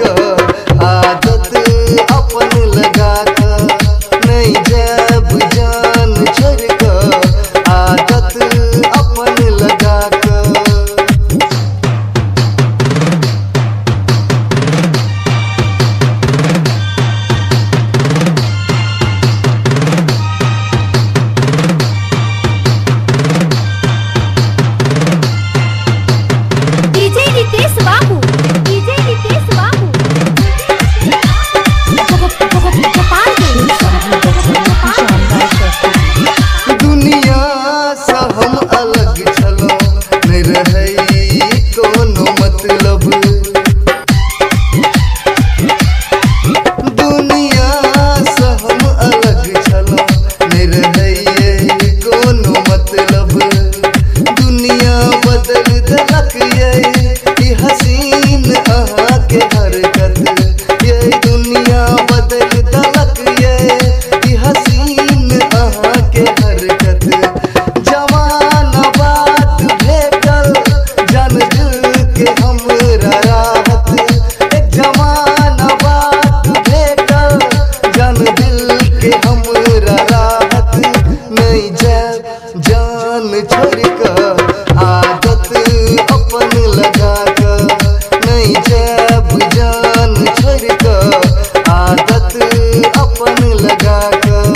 कर आदत अपन लगा कर नहीं जब जान छोड़ कर आदत अपन लगा कर। जान छोड़ कर आदत अपन लगा कर नहीं जब जान छोड़ कर आदत अपन लगा कर।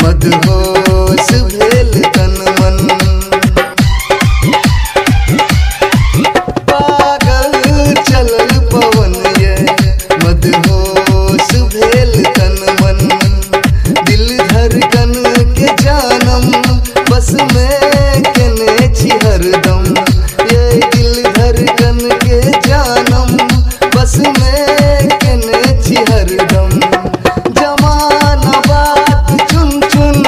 मदहोश भेल तन मन पागल चलल पवन ये मदहोश भेल तन मन दिल धड़कन के जानम बस में केने छी हरदम ये दिल धड़कन के जानम बस में केने छी हरदम। जमाना बात चुन चुन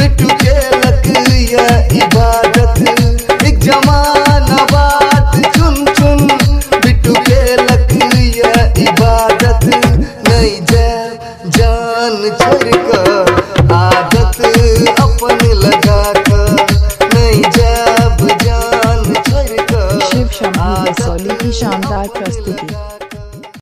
बिट्टू के लक या इबादत एक जमाना बात चुन चुन बिट्टू के लक या इबादत नहीं जान छोड़ कर